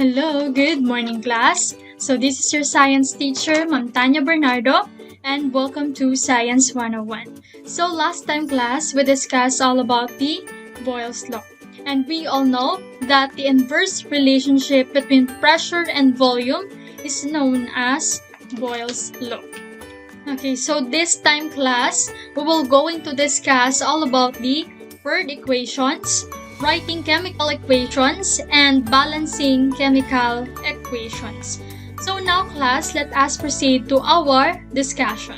Hello, good morning class. So this is your science teacher, Ma'am Tanya Bernardo, and welcome to Science 101. So last time class, we discussed all about the Boyle's law. And we all know that the inverse relationship between pressure and volume is known as Boyle's law. Okay, so this time class, we will going to discuss all about the word equations, writing chemical equations, and balancing chemical equations. So now class, let us proceed to our discussion.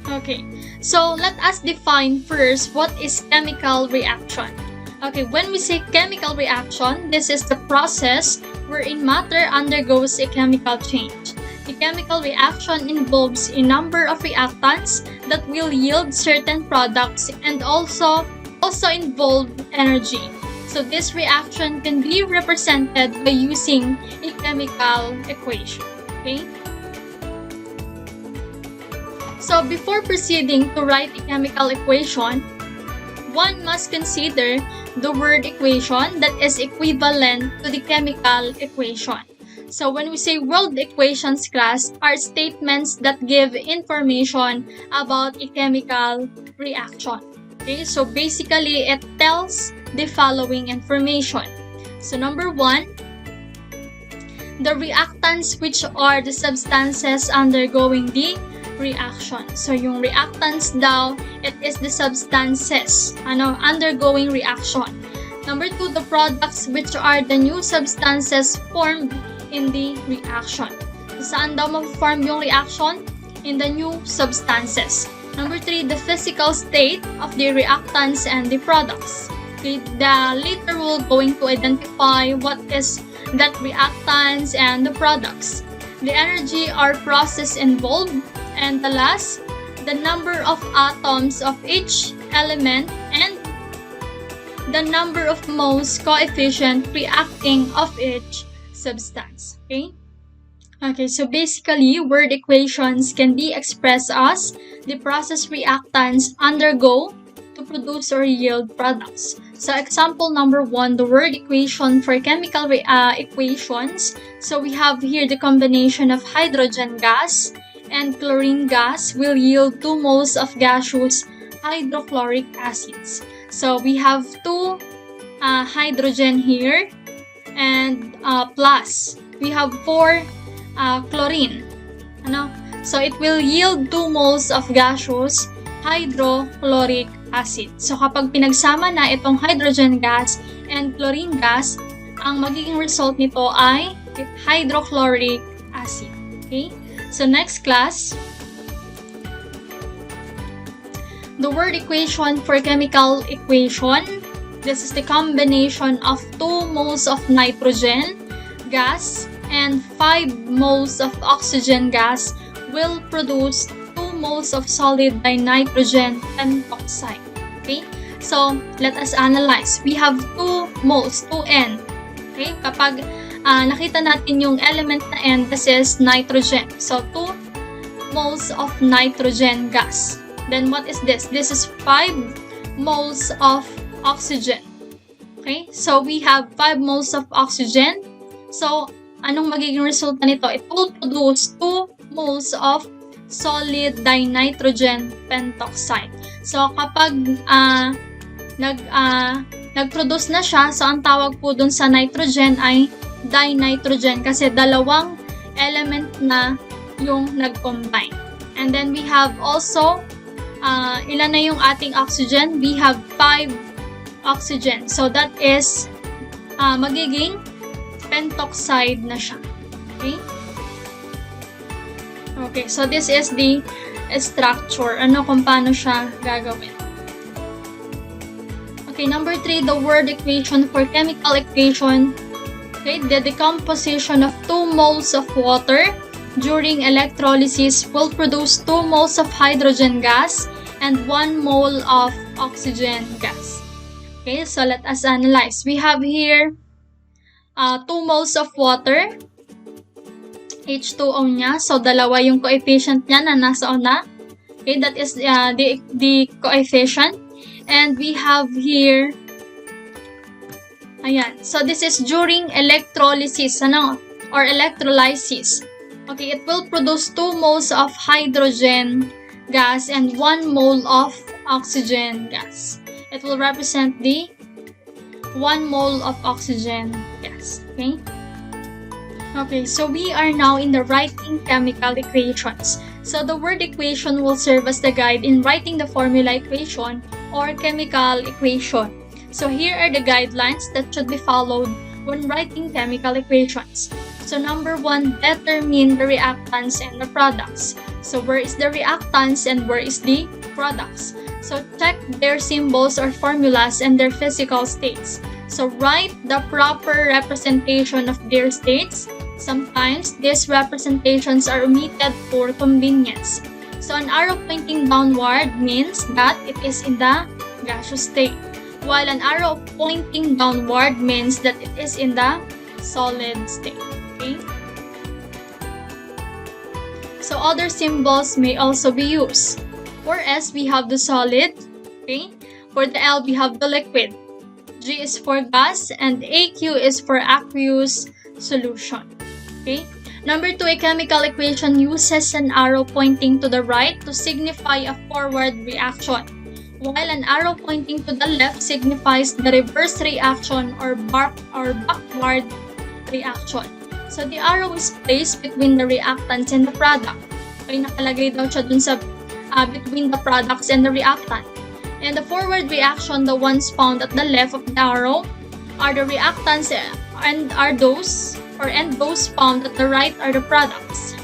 Okay, so let us define first what is chemical reaction. Okay, when we say chemical reaction, this is the process wherein matter undergoes a chemical change. The chemical reaction involves a number of reactants that will yield certain products and also involve energy. So this reaction can be represented by using a chemical equation. Okay? So before proceeding to write a chemical equation, one must consider the word equation that is equivalent to the chemical equation. So when we say word equations class are statements that give information about a chemical reaction. Okay, so basically it tells the following information. So number 1, the reactants which are the substances undergoing the reaction. So yung reactants daw, it is the substances undergoing reaction. Number 2, the products which are the new substances formed in the reaction. Saan daw ma-form yung reaction? In the new substances. Number 3, the physical state of the reactants and the products. Okay, the later we're going to identify what is that reactants and the products. The energy or process involved. And the last, the number of atoms of each element and the number of moles coefficient reacting of each substance. Okay, so basically word equations can be expressed as the process reactants undergo to produce or yield products. So example number 1, the word equation for chemical equations. So we have here the combination of hydrogen gas and chlorine gas will yield 2 moles of gaseous hydrochloric acids. So we have 2 hydrogen here and plus we have 4 chlorine. So it will yield 2 moles of gaseous hydrochloric acid. So kapag pinagsama na itong hydrogen gas and chlorine gas, ang magiging result nito ay hydrochloric acid. Okay? So next class, the word equation for chemical equation. This is the combination of 2 moles of nitrogen gas and 5 moles of oxygen gas will produce 2 moles of solid dinitrogen pentoxide. Okay? So let us analyze. We have 2 moles, 2N. Okay? Kapag nakita natin yung element na N, this is nitrogen. So 2 moles of nitrogen gas. Then what is this? This is 5 moles of oxygen. Okay? So we have 5 moles of oxygen. So anong magiging resulta nito? It will produce 2 moles of solid dinitrogen pentoxide. So kapag nag-produce na siya, so ang tawag po dun sa nitrogen ay dinitrogen kasi dalawang element na yung nag-combine. And then we have also, ilan na yung ating oxygen? We have 5 oxygen. So that is magiging pentoxide na siya. Okay? Okay, so this is the structure. Kung paano siya gagawin. Okay, number 3, the word equation for chemical equation. Okay, the decomposition of 2 moles of water during electrolysis will produce 2 moles of hydrogen gas and 1 mole of oxygen gas. Okay, so let us analyze. We have here 2 moles of water, H2O niya. So, dalawa yung coefficient niya na nasa una. Okay, that is the coefficient. And we have here, ayan. So this is during electrolysis, or electrolysis. Okay, it will produce 2 moles of hydrogen gas and 1 mole of oxygen gas. It will represent the 1 mole of oxygen gas. Okay? Okay, so we are now in the writing chemical equations. So the word equation will serve as the guide in writing the formula equation or chemical equation. So here are the guidelines that should be followed when writing chemical equations. So number 1, determine the reactants and the products. So where is the reactants and where is the products? So check their symbols or formulas and their physical states. So write the proper representation of their states. Sometimes these representations are omitted for convenience. So an arrow pointing downward means that it is in the gaseous state, while an arrow pointing downward means that it is in the solid state. Okay? So other symbols may also be used. For S, we have the solid. Okay? For the L, we have the liquid. G is for gas, and AQ is for aqueous solution. Okay? Number 2, a chemical equation uses an arrow pointing to the right to signify a forward reaction, while an arrow pointing to the left signifies the reverse reaction or backward reaction. So the arrow is placed between the reactants and the product. Okay, nakalagay daw siya dun sa between the products and the reactant. And the forward reaction, the ones found at the left of the arrow, are the reactants and those found at the right are the products.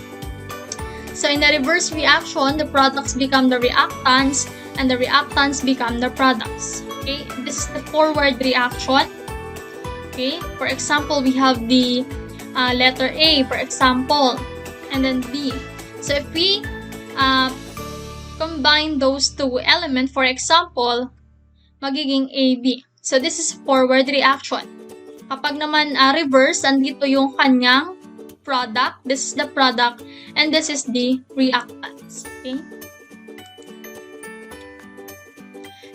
So in the reverse reaction, the products become the reactants and the reactants become the products. Okay, this is the forward reaction. Okay, for example, we have the letter A, for example, and then B. So if we combine those two elements, for example, magiging AB. So this is forward reaction. Kapag naman reverse, andito yung kanyang product. This is the product and this is the reactants. Okay?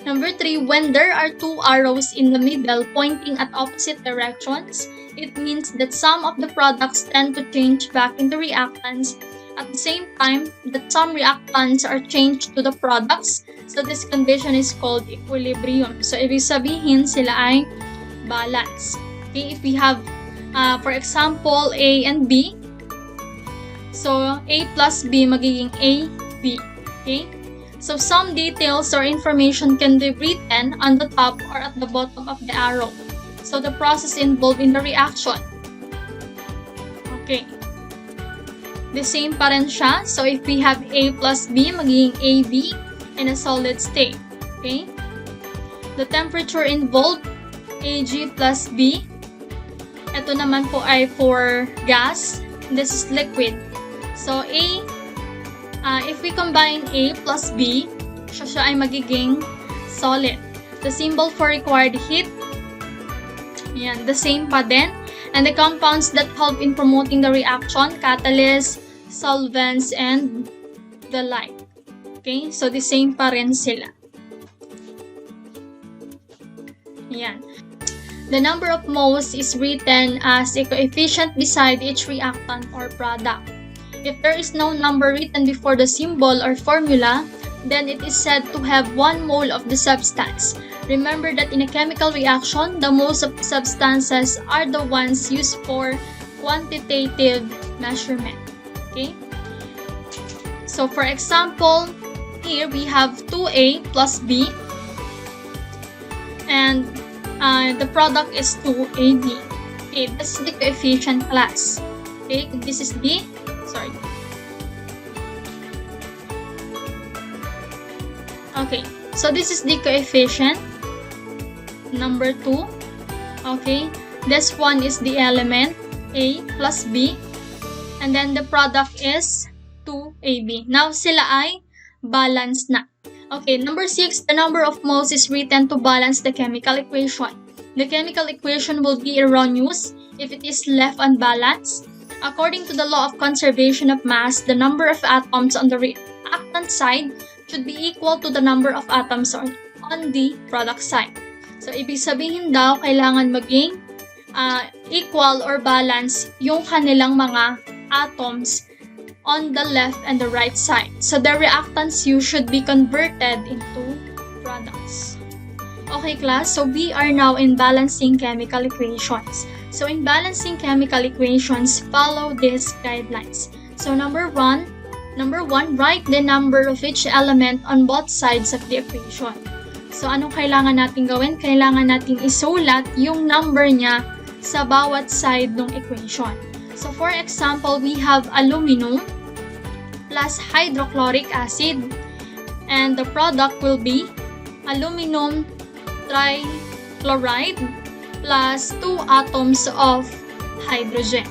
Number 3, when there are 2 arrows in the middle pointing at opposite directions, it means that some of the products tend to change back into reactants at the same time that some reactants are changed to the products. So this condition is called equilibrium. So ibig sabihin sila ay balance. Okay, if we have for example A and B, so A plus B magiging AB. Okay? So some details or information can be written on the top or at the bottom of the arrow. So the process involved in the reaction. Okay. The same pa rin siya. So if we have A plus B, magiging AB in a solid state. Okay. The temperature involved, Ag plus B. Ito naman po ay for gas. This is liquid. So if we combine A plus B, siya ay magiging solid. The symbol for required heat, yan, the same pa din. And the compounds that help in promoting the reaction, catalysts, solvents, and the like. Okay? So, the same pa rin sila. Yan. The number of moles is written as a coefficient beside each reactant or product. If there is no number written before the symbol or formula, then it is said to have 1 mole of the substance. Remember that in a chemical reaction, the moles of the substances are the ones used for quantitative measurement. Okay? So for example, here we have 2A plus B, and the product is 2AB. Okay, this is the coefficient class. Okay, this is the Okay, so this is the coefficient, number 2. Okay, this one is the element, A plus B. And then the product is 2AB. Now, sila ay balanced na. Okay, number 6, the number of moles is written to balance the chemical equation. The chemical equation will be erroneous if it is left unbalanced. According to the law of conservation of mass, the number of atoms on the reactant side should be equal to the number of atoms on on the product side. So, ibig sabihin daw, kailangan maging equal or balance yung kanilang mga atoms on the left and the right side. So, the reactants U should be converted into products. Okay, class, so we are now in balancing chemical equations. So, in balancing chemical equations, follow these guidelines. So, number one, write the number of each element on both sides of the equation. So, anong kailangan natin gawin? Kailangan natin isulat yung number niya sa bawat side ng equation. So, for example, we have aluminum plus hydrochloric acid, and the product will be aluminum trichloride plus 2 atoms of hydrogen.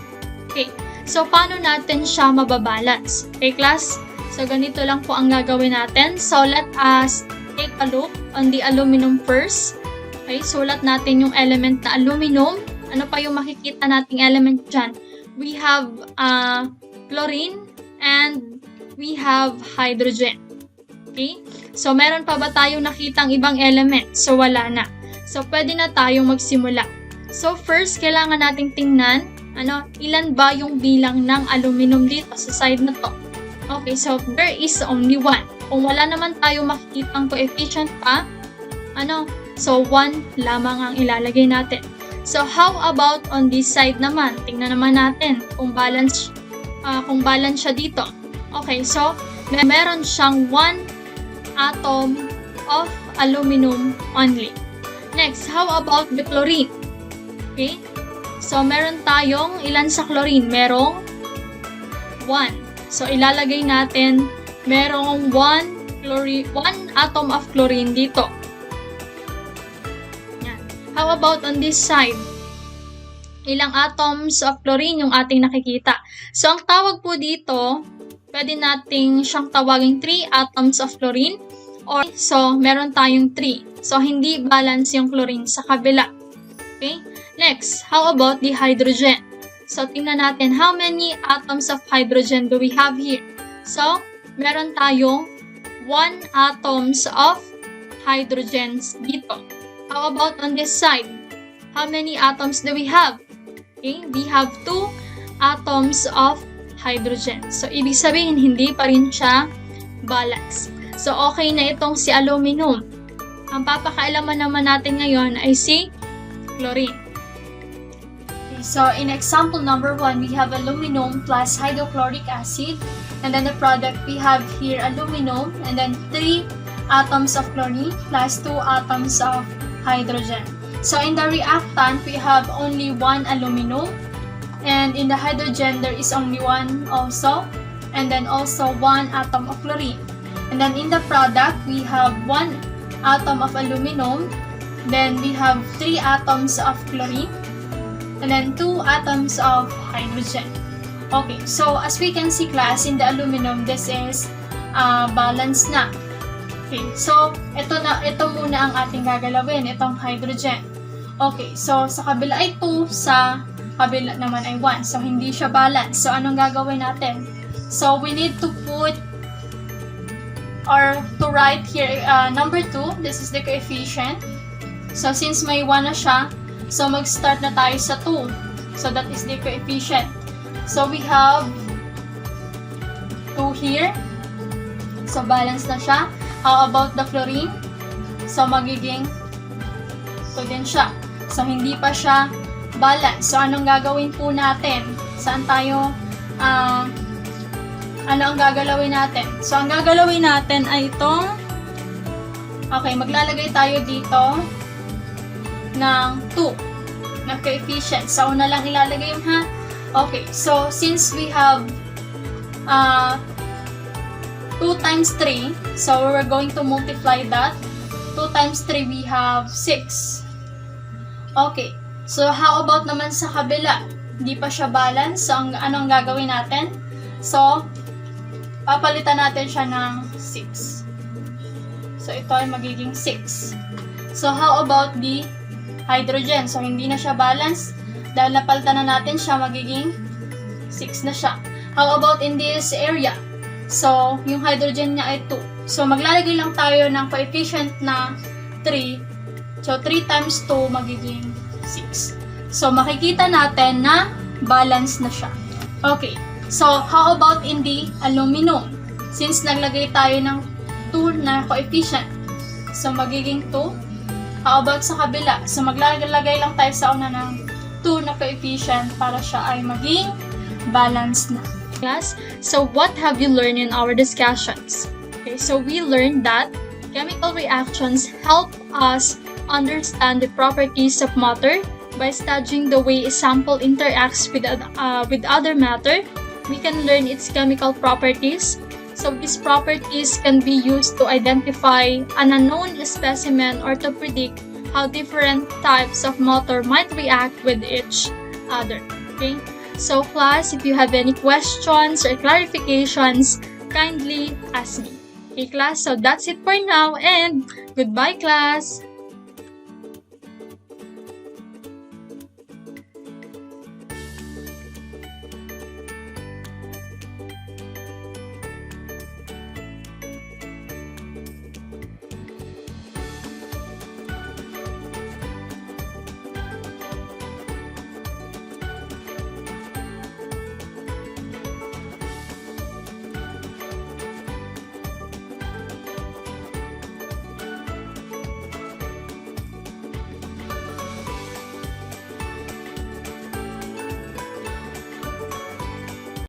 Okay, so paano natin siya mababalance? Okay, class? So, ganito lang po ang gagawin natin. So, let us take a look on the aluminum first. Okay, sulat natin yung element na aluminum. Ano pa yung makikita nating element dyan? We have chlorine and we have hydrogen. Okay? So, meron pa ba tayong nakitang ibang element? So, wala na. So, pwede na tayong magsimula. So, first, kailangan nating tingnan, ilan ba yung bilang ng aluminum dito sa side na to? Okay, so, there is only 1. Kung wala naman tayong makikitang coefficient pa, so, 1 lamang ang ilalagay natin. So, how about on this side naman? Tingnan naman natin kung balance siya dito. Okay, so, meron siyang 1 atom of aluminum only. Next, how about the chlorine? Okay, so, meron tayong ilan sa chlorine? Merong 1. So, ilalagay natin, merong 1 atom of chlorine dito. How about on this side? Ilang atoms of chlorine yung ating nakikita? So, ang tawag po dito, pwede nating siyang tawaging 3 atoms of chlorine. So, meron tayong 3. So, hindi balance yung chlorine sa kabila. Okay? Next, how about the hydrogen? So, tingnan natin, how many atoms of hydrogen do we have here? So, meron tayong 1 atoms of hydrogens dito. How about on this side? How many atoms do we have? Okay, we have 2 atoms of hydrogen. So, ibig sabihin, hindi pa rin siya balance. So, okay na itong si aluminum. Ang papakailaman naman natin ngayon ay si chlorine. Okay, so, in example number 1, we have aluminum plus hydrochloric acid. And then the product, we have here aluminum and then 3 atoms of chlorine plus 2 atoms of hydrogen. So, in the reactant, we have only 1 aluminum, and in the hydrogen, there is only 1 also, and then also 1 atom of chlorine. And then in the product, we have 1 atom of aluminum, then we have 3 atoms of chlorine, and then 2 atoms of hydrogen. Okay, so as we can see, class, in the aluminum, this is balanced na. Okay, so, ito muna ang ating gagalawin, itong hydrogen. Okay, so, sa kabila ay 2, sa kabila naman ay 1. So, hindi siya balance. So, anong gagawin natin? So, we need to put, or to write here, number 2, this is the coefficient. So, since may 1 na siya, so, mag-start na tayo sa 2. So, that is the coefficient. So, we have 2 here. So, balance na siya. How about the chlorine? So, magiging 2 din siya. So, hindi pa siya balance. So, anong gagawin po natin? Saan tayo, ano ang gagalawin natin? So, ang gagalawin natin ay itong, okay, maglalagay tayo dito ng 2 na coefficient. So, una lang ilalagay yung ha. Okay, so, since we have 2 times 3, so we're going to multiply that. 2 times 3, we have 6. Okay, so how about naman sa kabila? Hindi pa siya balance, so anong gagawin natin? So, papalitan natin siya ng 6. So, ito ay magiging 6. So, how about the hydrogen? So, hindi na siya balance. Dahil napalitan na natin siya, magiging 6 na siya. How about in this area? So, yung hydrogen niya ay 2. So, maglalagay lang tayo ng coefficient na 3. So, 3 times 2 magiging 6. So, makikita natin na balance na siya. Okay. So, how about in the aluminum? Since naglagay tayo ng 2 na coefficient. So, magiging 2. How about sa kabila? So, maglalagay lang tayo sa una ng 2 na coefficient para siya ay maging balance na. Yes. So what have you learned in our discussions? Okay, so we learned that chemical reactions help us understand the properties of matter by studying the way a sample interacts with other matter. We can learn its chemical properties. So these properties can be used to identify an unknown specimen or to predict how different types of matter might react with each other. Okay? So class, if you have any questions or clarifications, kindly ask me. Okay class, so that's it for now and goodbye class!